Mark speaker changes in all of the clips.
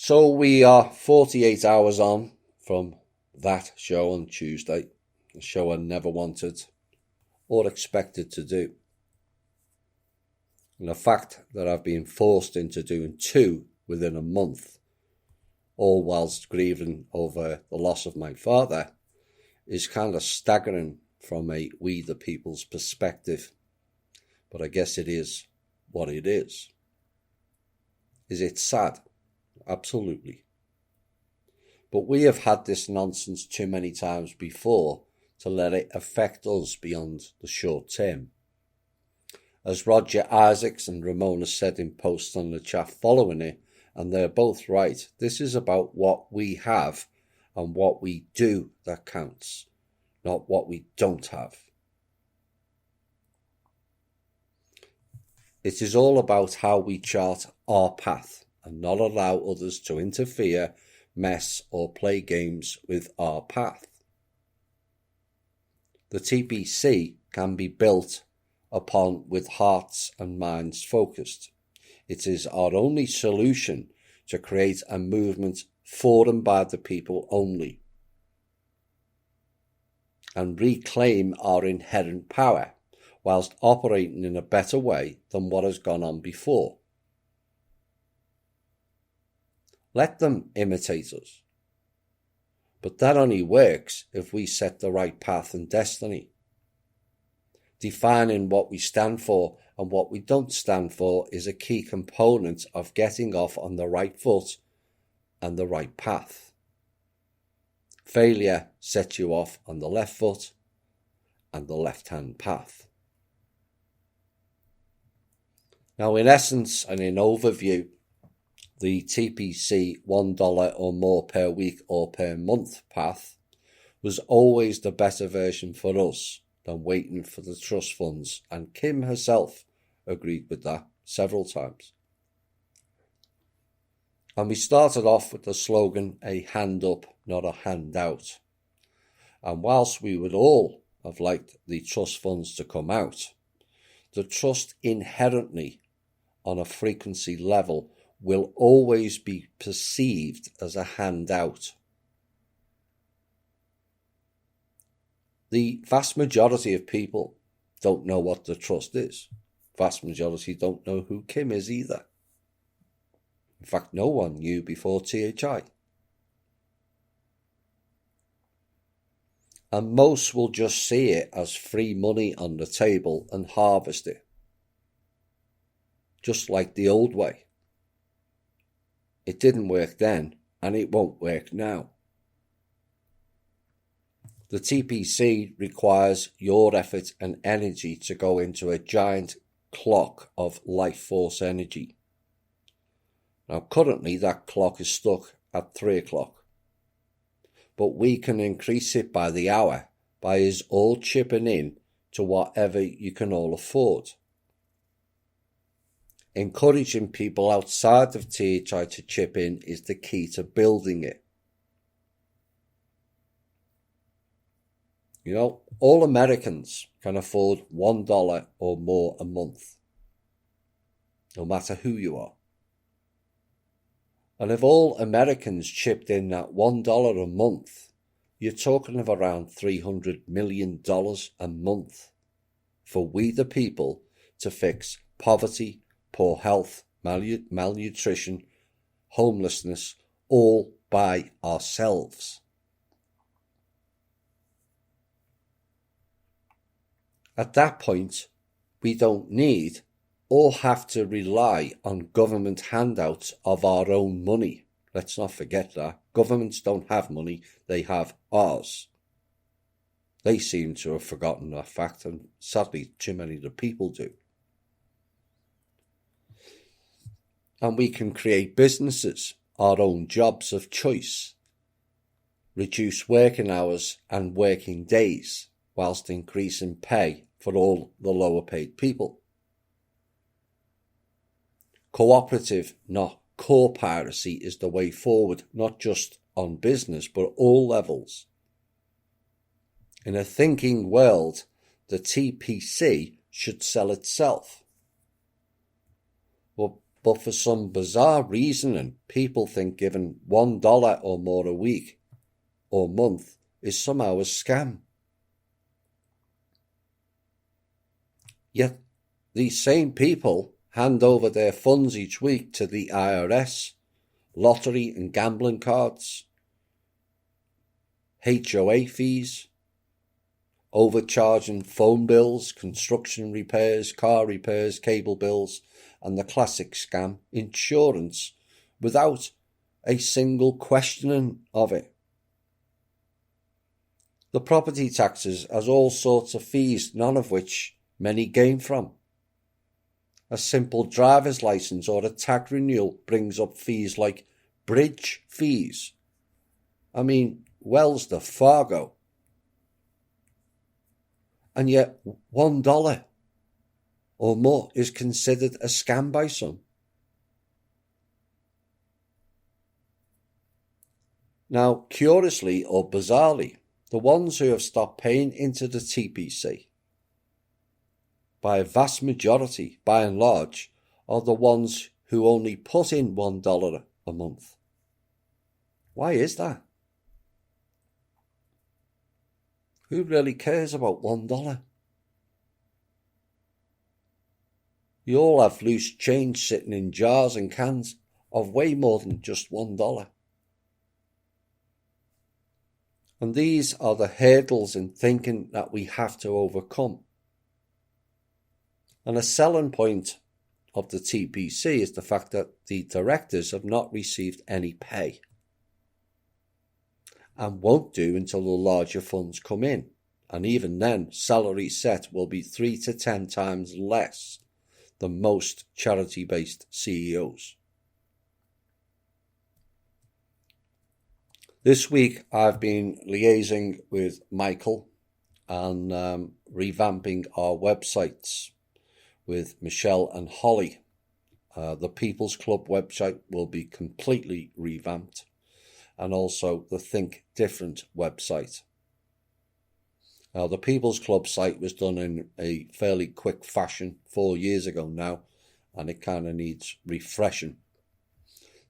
Speaker 1: So we are 48 hours on from that show on Tuesday, a show I never wanted or expected to do. And the fact that I've been forced into doing two within a month, all whilst grieving over the loss of my father, is kind of staggering from a we the people's perspective. But I guess it is what it is. Is it sad? Absolutely. But we have had this nonsense too many times before to let it affect us beyond the short term. As Roger Isaacs and Ramona said in posts on the chat following it, and they're both right, this is about what we have and what we do that counts, not what we don't have. It is all about how we chart our path and not allow others to interfere, mess, or play games with our path. The TPC can be built upon with hearts and minds focused. It is our only solution to create a movement for and by the people only, and reclaim our inherent power whilst operating in a better way than what has gone on before. Let them imitate us, but that only works if we set the right path and destiny. Defining what we stand for and what we don't stand for is a key component of getting off on the right foot and the right path. Failure sets you off on the left foot and the left-hand path. Now, in essence and in overview, the TPC $1 or more per week or per month path was always the better version for us than waiting for the trust funds, and Kim herself agreed with that several times. And we started off with the slogan, a hand up, not a handout. And whilst we would all have liked the trust funds to come out, the trust inherently on a frequency level will always be perceived as a handout. The vast majority of people don't know what the trust is. Vast majority don't know who Kim is either. In fact, no one knew before THI. And most will just see it as free money on the table and harvest it. Just like the old way. It didn't work then, and it won't work now. The TPC requires your effort and energy to go into a giant clock of life force energy. Now, currently, that clock is stuck at 3 o'clock. But we can increase it by the hour by us all chipping in to whatever you can all afford. Encouraging people outside of THI to chip in is the key to building it. You know, all Americans can afford $1 or more a month, no matter who you are. And if all Americans chipped in that $1 a month, you're talking of around $300 million a month for we the people to fix poverty, poor health, malnutrition, homelessness, all by ourselves. At that point, we don't need or have to rely on government handouts of our own money. Let's not forget that. Governments don't have money, they have ours. They seem to have forgotten that fact, and sadly too many of the people do. And we can create businesses, our own jobs of choice, reduce working hours and working days, whilst increasing pay for all the lower paid people. Cooperative, not core piracy, is the way forward, not just on business, but all levels. In a thinking world, the TPC should sell itself. Well, But for some bizarre reason, people think giving $1 or more a week or month is somehow a scam. Yet these same people hand over their funds each week to the IRS, lottery and gambling cards, HOA fees, overcharging phone bills, construction repairs, car repairs, cable bills, and the classic scam, insurance, without a single questioning of it. The property taxes has all sorts of fees, none of which many gain from. A simple driver's license or a tag renewal brings up fees like bridge fees. I mean, Wells to Fargo. And yet $1 or more is considered a scam by some. Now, curiously or bizarrely, the ones who have stopped paying into the TPC, by a vast majority, by and large, are the ones who only put in $1 a month. Why is that? Who really cares about $1? You all have loose change sitting in jars and cans of way more than just $1. And these are the hurdles in thinking that we have to overcome. And a selling point of the TPC is the fact that the directors have not received any pay and won't do until the larger funds come in. And even then, salary set will be 3 to 10 times less than most charity-based CEOs. This week, I've been liaising with Michael and revamping our websites with Michelle and Holly. The People's Club website will be completely revamped, and also the Think Different website. Now, the People's Club site was done in a fairly quick fashion 4 years ago now, and it kind of needs refreshing.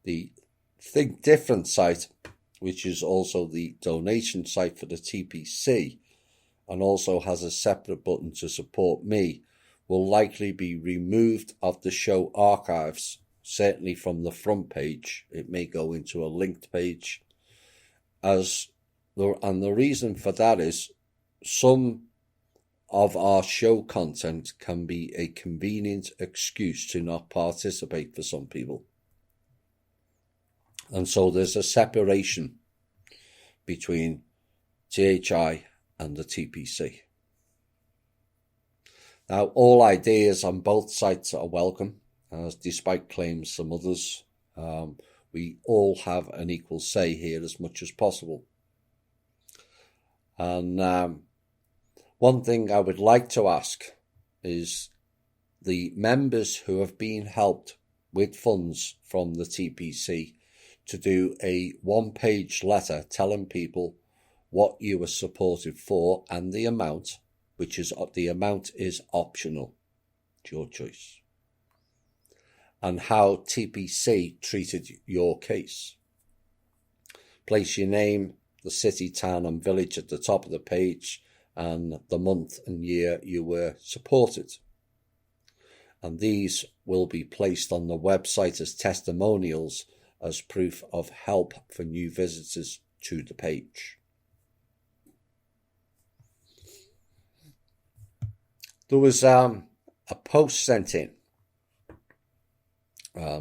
Speaker 1: The Think Different site, which is also the donation site for the TPC, and also has a separate button to support me, will likely be removed of the show archives, certainly from the front page. It may go into a linked page. And the reason for that is some of our show content can be a convenient excuse to not participate for some people. And so there's a separation between THI and the TPC. Now, all ideas on both sites are welcome, as despite claims from others, we all have an equal say here as much as possible. And one thing I would like to ask is the members who have been helped with funds from the TPC to do a one-page letter telling people what you were supported for and the amount, which is the amount is optional. It's your choice. And how TPC treated your case. Place your name, the city, town and village at the top of the page, and the month and year you were supported. And these will be placed on the website as testimonials, as proof of help for new visitors to the page. There was a post sent in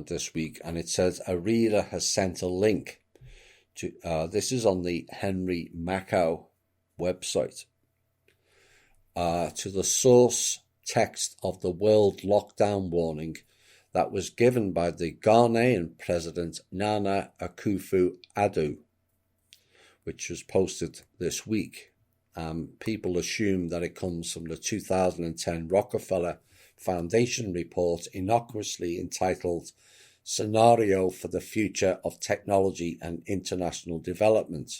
Speaker 1: this week, and it says a reader has sent a link to, this is on the Henry Macau website, to the source text of the world lockdown warning that was given by the Ghanaian President Nana Akufo-Addo, which was posted this week. People assume that it comes from the 2010 Rockefeller Foundation report innocuously entitled Scenario for the Future of Technology and International Development.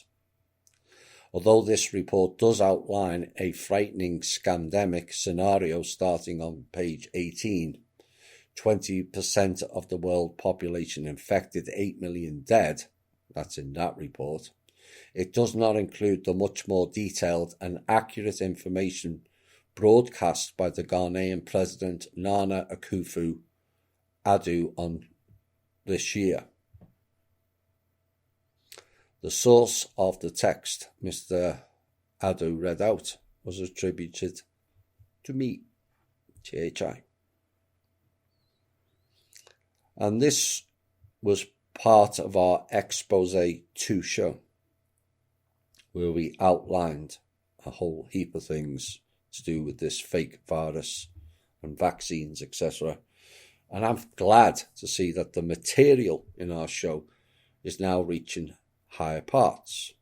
Speaker 1: Although this report does outline a frightening scandemic scenario starting on page 18, 20% of the world population infected, 8 million dead, that's in that report, it does not include the much more detailed and accurate information broadcast by the Ghanaian President Nana Akufo-Addo on this year. The source of the text Mr. Addo read out was attributed to me, THI. And this was part of our Expose 2 show, where we outlined a whole heap of things to do with this fake virus and vaccines, etc. And I'm glad to see that the material in our show is now reaching higher parts.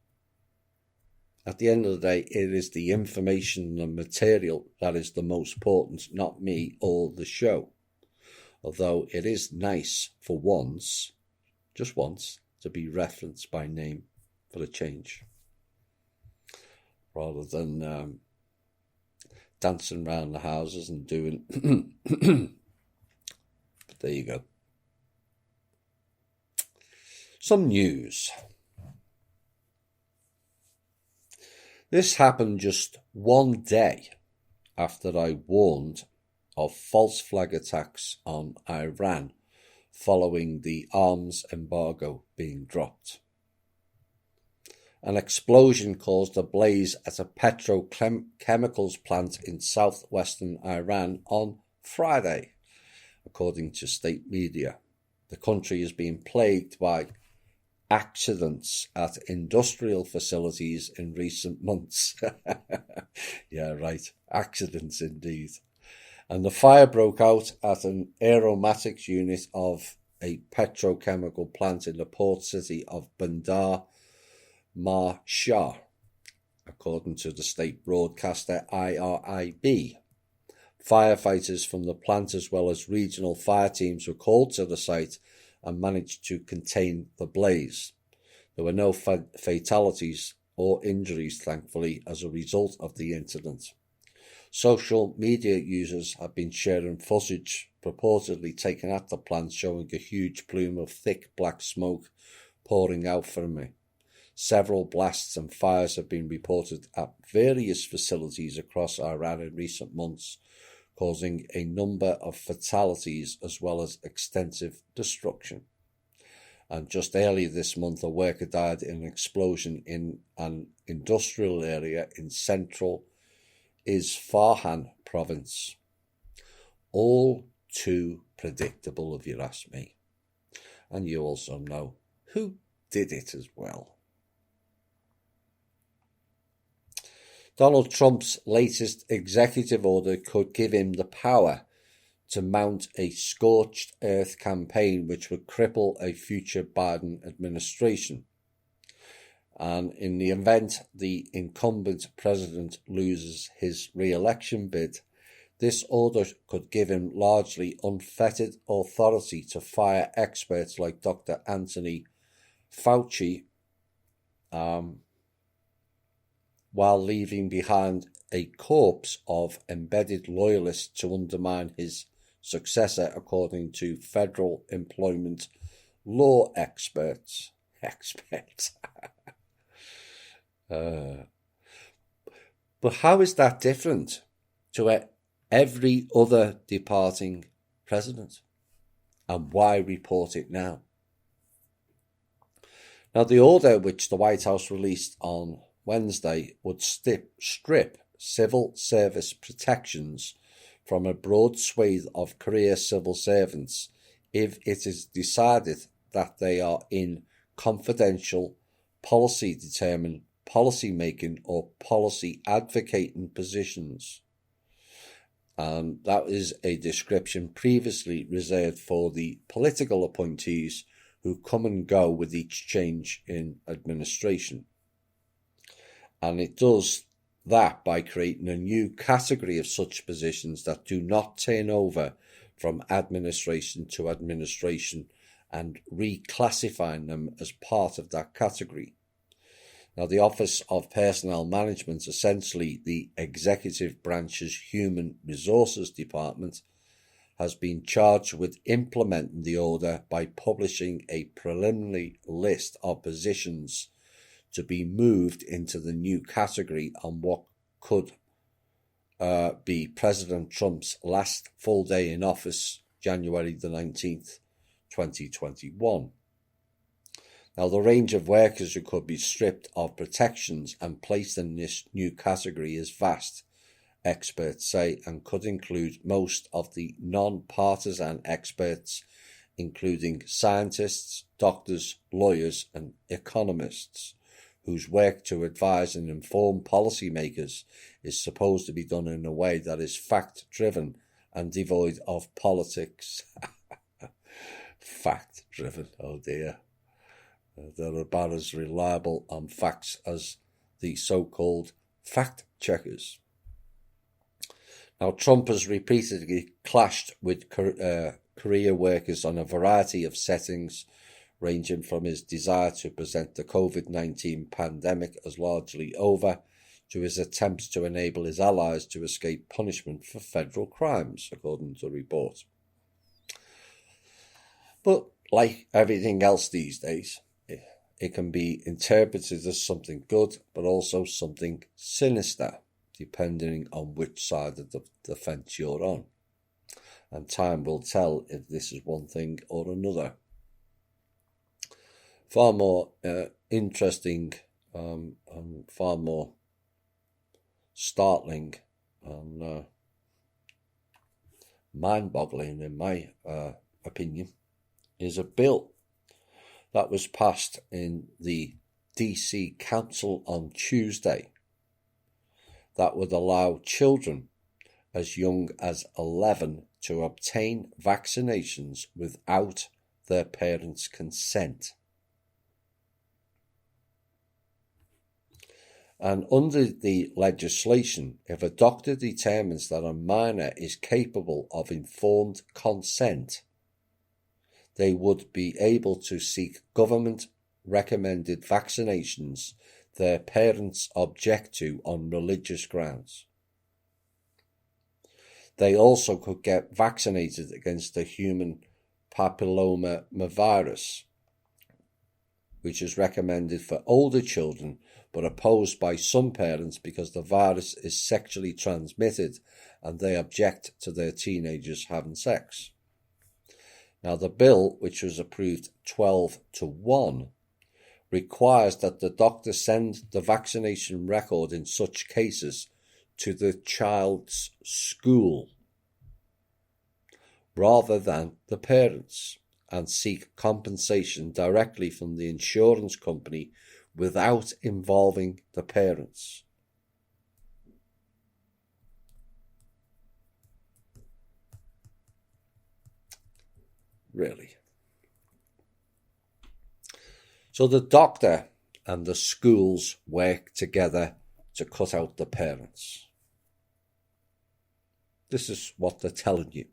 Speaker 1: At the end of the day, it is the information and material that is the most important, not me or the show. Although it is nice for once, just once, to be referenced by name for a change, rather than dancing around the houses and doing... But there you go. Some news. This happened just one day after I warned of false flag attacks on Iran following the arms embargo being dropped. An explosion caused a blaze at a petrochemicals plant in southwestern Iran on Friday, according to state media. The country has been plagued by accidents at industrial facilities in recent months. Yeah, right. Accidents indeed. And the fire broke out at an aromatics unit of a petrochemical plant in the port city of Bandar Marshah, according to the state broadcaster IRIB. Firefighters from the plant as well as regional fire teams were called to the site and managed to contain the blaze. There were no fatalities or injuries, thankfully, as a result of the incident. Social media users have been sharing footage purportedly taken at the plant showing a huge plume of thick black smoke pouring out from it. Several blasts and fires have been reported at various facilities across Iran in recent months, causing a number of fatalities as well as extensive destruction. And just earlier this month, a worker died in an explosion in an industrial area in central Isfahan province. All too predictable, if you ask me. And you also know who did it as well. Donald Trump's latest executive order could give him the power to mount a scorched earth campaign which would cripple a future Biden administration. And in the event the incumbent president loses his re-election bid, this order could give him largely unfettered authority to fire experts like Dr. Anthony Fauci, while leaving behind a corpse of embedded loyalists to undermine his successor, according to federal employment law experts. But how is that different to every other departing president? And why report it now? Now, the order which the White House released on Wednesday would strip civil service protections from a broad swathe of career civil servants if it is decided that they are in confidential, policy-determined, policy-making or policy-advocating positions. And that is a description previously reserved for the political appointees who come and go with each change in administration. And it does that by creating a new category of such positions that do not turn over from administration to administration and reclassifying them as part of that category. Now, the Office of Personnel Management, essentially the executive branch's human resources department, has been charged with implementing the order by publishing a preliminary list of positions to be moved into the new category on what could be President Trump's last full day in office, January the 19th, 2021. Now, the range of workers who could be stripped of protections and placed in this new category is vast, experts say, and could include most of the non-partisan experts, including scientists, doctors, lawyers, and economists, whose work to advise and inform policymakers is supposed to be done in a way that is fact-driven and devoid of politics. Fact-driven, oh dear. They're about as reliable on facts as the so-called fact-checkers. Now, Trump has repeatedly clashed with career workers on a variety of settings, ranging from his desire to present the COVID-19 pandemic as largely over to his attempts to enable his allies to escape punishment for federal crimes, according to the report. But like everything else these days, it can be interpreted as something good, but also something sinister, depending on which side of the fence you're on. And time will tell if this is one thing or another. Far more interesting and far more startling and mind-boggling, in my opinion, is a bill that was passed in the DC Council on Tuesday that would allow children as young as 11 to obtain vaccinations without their parents' consent. And under the legislation, if a doctor determines that a minor is capable of informed consent, they would be able to seek government-recommended vaccinations their parents object to on religious grounds. They also could get vaccinated against the human papillomavirus, which is recommended for older children but opposed by some parents because the virus is sexually transmitted and they object to their teenagers having sex. Now, the bill, which was approved 12-1, requires that the doctor send the vaccination record in such cases to the child's school rather than the parents, and seek compensation directly from the insurance company without involving the parents. Really. So the doctor and the schools work together to cut out the parents. This is what they're telling you.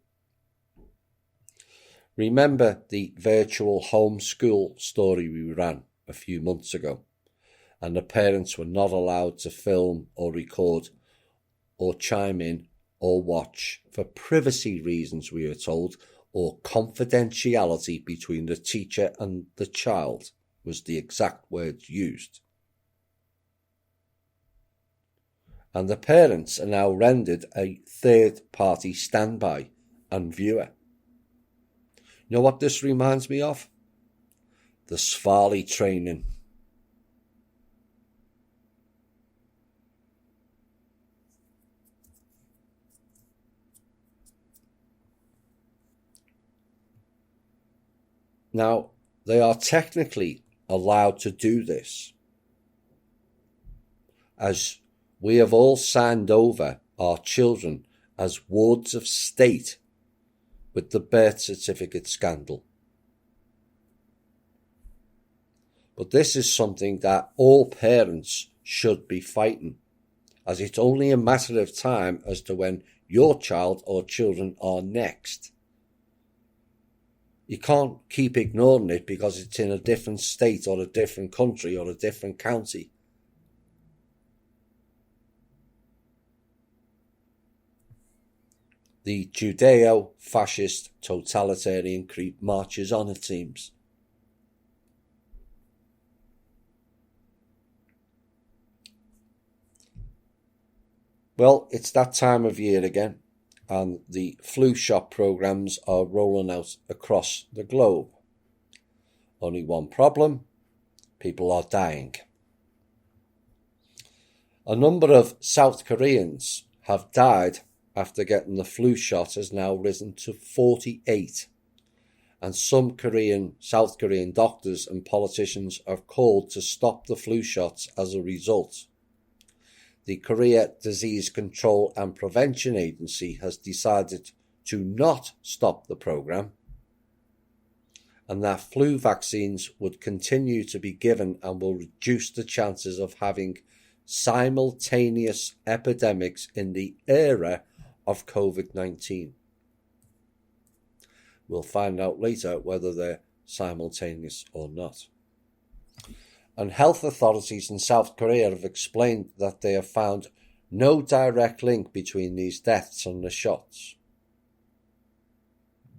Speaker 1: Remember the virtual homeschool story we ran a few months ago, and the parents were not allowed to film or record or chime in or watch for privacy reasons, we were told, or confidentiality between the teacher and the child was the exact words used. And the parents are now rendered a third-party standby and viewer. You know what this reminds me of? The Svarli training. Now, they are technically allowed to do this, as we have all signed over our children as wards of state with the birth certificate scandal. But this is something that all parents should be fighting, as it's only a matter of time as to when your child or children are next. You can't keep ignoring it because it's in a different state or a different country or a different county. The Judeo-fascist totalitarian creep marches on, it seems. Well, it's that time of year again, and the flu shot programs are rolling out across the globe. Only one problem: people are dying. A number of South Koreans have died after getting the flu shot has now risen to 48, and some South Korean doctors and politicians have called to stop the flu shots as a result. The Korea Disease Control and Prevention Agency has decided to not stop the program, and that flu vaccines would continue to be given and will reduce the chances of having simultaneous epidemics in the era of COVID-19. We'll find out later whether they're simultaneous or not. And health authorities in South Korea have explained that they have found no direct link between these deaths and the shots.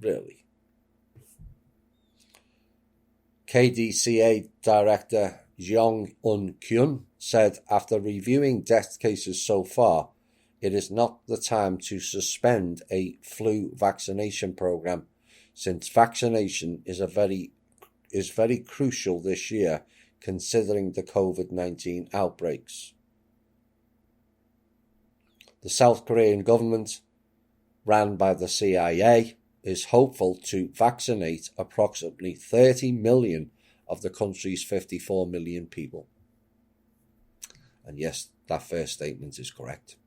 Speaker 1: Really? KDCA Director Jong Eun-kyun said after reviewing death cases so far, it is not the time to suspend a flu vaccination program, since vaccination is very crucial this year considering the COVID-19 outbreaks. The South Korean government, ran by the CIA, is hopeful to vaccinate approximately 30 million of the country's 54 million people. And yes, that first statement is correct.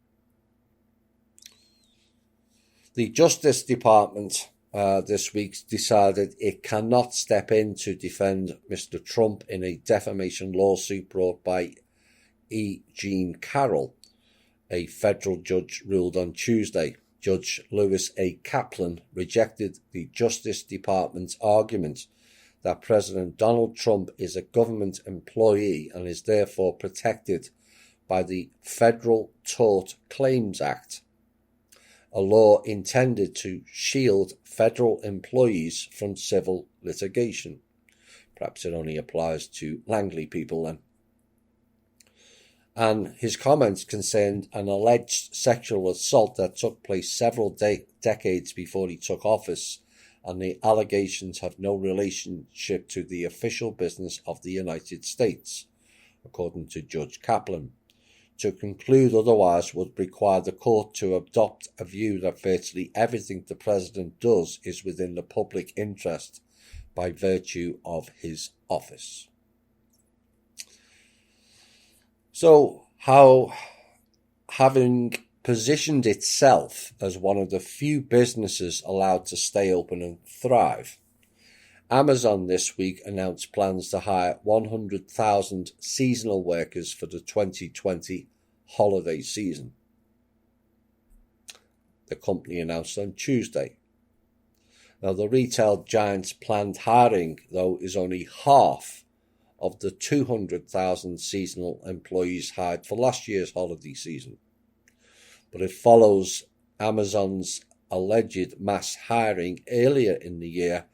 Speaker 1: The Justice Department this week decided it cannot step in to defend Mr. Trump in a defamation lawsuit brought by E. Jean Carroll. A federal judge ruled on Tuesday. Judge Lewis A. Kaplan rejected the Justice Department's argument that President Donald Trump is a government employee and is therefore protected by the Federal Tort Claims Act, a law intended to shield federal employees from civil litigation. Perhaps it only applies to Langley people then. And his comments concerned an alleged sexual assault that took place several decades before he took office, and the allegations have no relationship to the official business of the United States, according to Judge Kaplan. To conclude otherwise would require the court to adopt a view that virtually everything the president does is within the public interest by virtue of his office. So, how, having positioned itself as one of the few businesses allowed to stay open and thrive, Amazon this week announced plans to hire 100,000 seasonal workers for the 2020 holiday season. The company announced on Tuesday. Now, the retail giant's planned hiring, though, is only half of the 200,000 seasonal employees hired for last year's holiday season. But it follows Amazon's alleged mass hiring earlier in the year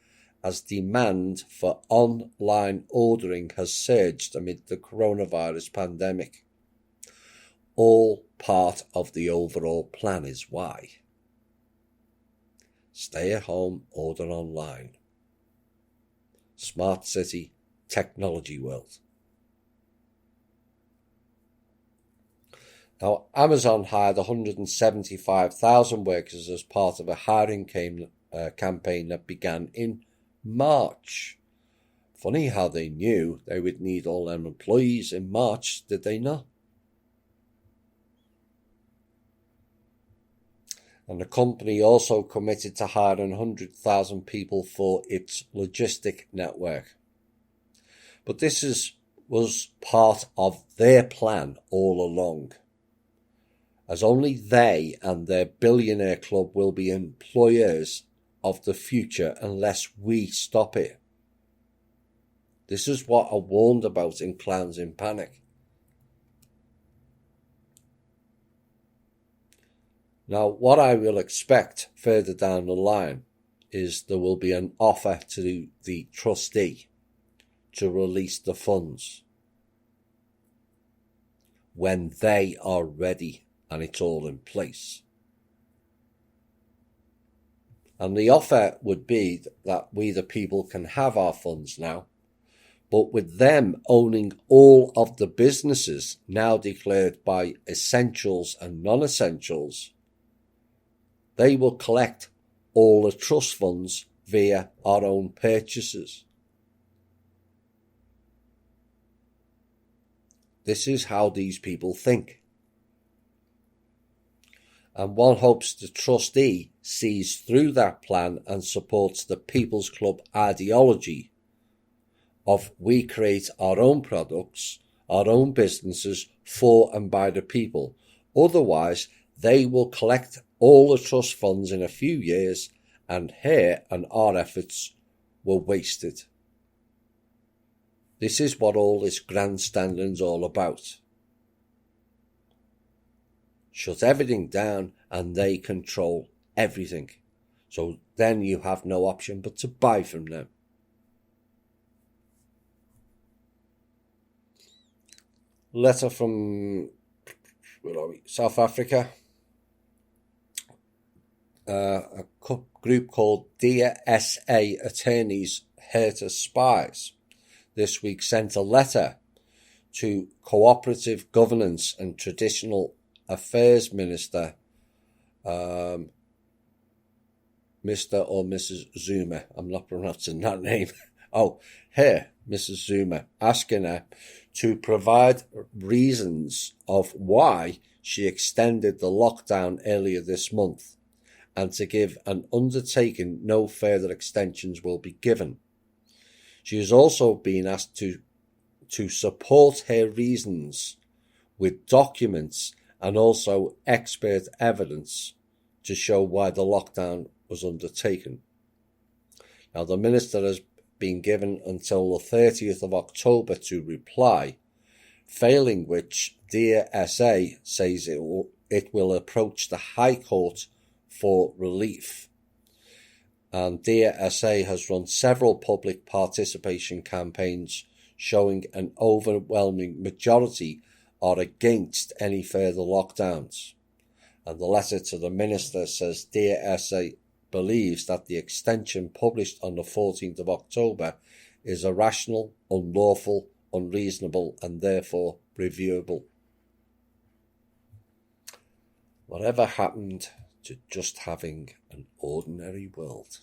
Speaker 1: as demand for online ordering has surged amid the coronavirus pandemic. All part of the overall plan is why. Stay at home, order online. Smart city, technology world. Now, Amazon hired 175,000 workers as part of a hiring campaign that began in March. Funny how they knew they would need all their employees in March, did they not? And the company also committed to hiring 100,000 people for its logistic network. But this was part of their plan all along, as only they and their billionaire club will be employers of the future unless we stop it. This is what I warned about in Clowns in Panic. Now, what I will expect further down the line is there will be an offer to the trustee to release the funds when they are ready and it's all in place. And the offer would be that we the people can have our funds now, but with them owning all of the businesses now declared by essentials and non-essentials, they will collect all the trust funds via our own purchases. This is how these people think. And one hopes the trustee sees through that plan and supports the People's Club ideology of we create our own products, our own businesses for and by the people. Otherwise, they will collect all the trust funds in a few years and here and our efforts were wasted. This is what all this grandstanding's all about. Shut everything down and they control everything. So then you have no option but to buy from them. Letter from South Africa. A group called Dear SA Attorneys Hurt as Spies this week sent a letter to Cooperative Governance and Traditional Affairs Minister Mr. or Mrs. Zuma. I'm not pronouncing that name. Mrs. Zuma, asking her to provide reasons of why she extended the lockdown earlier this month and to give an undertaking no further extensions will be given. She has also been asked to support her reasons with documents and also expert evidence to show why the lockdown was undertaken. Now, the Minister has been given until the 30th of October to reply, failing which Dear SA says it will approach the High Court for relief. And Dear SA has run several public participation campaigns showing an overwhelming majority are against any further lockdowns. And the letter to the Minister says Dear SA believes that the extension published on the 14th of October is irrational, unlawful, unreasonable and therefore reviewable. Whatever happened to just having an ordinary world?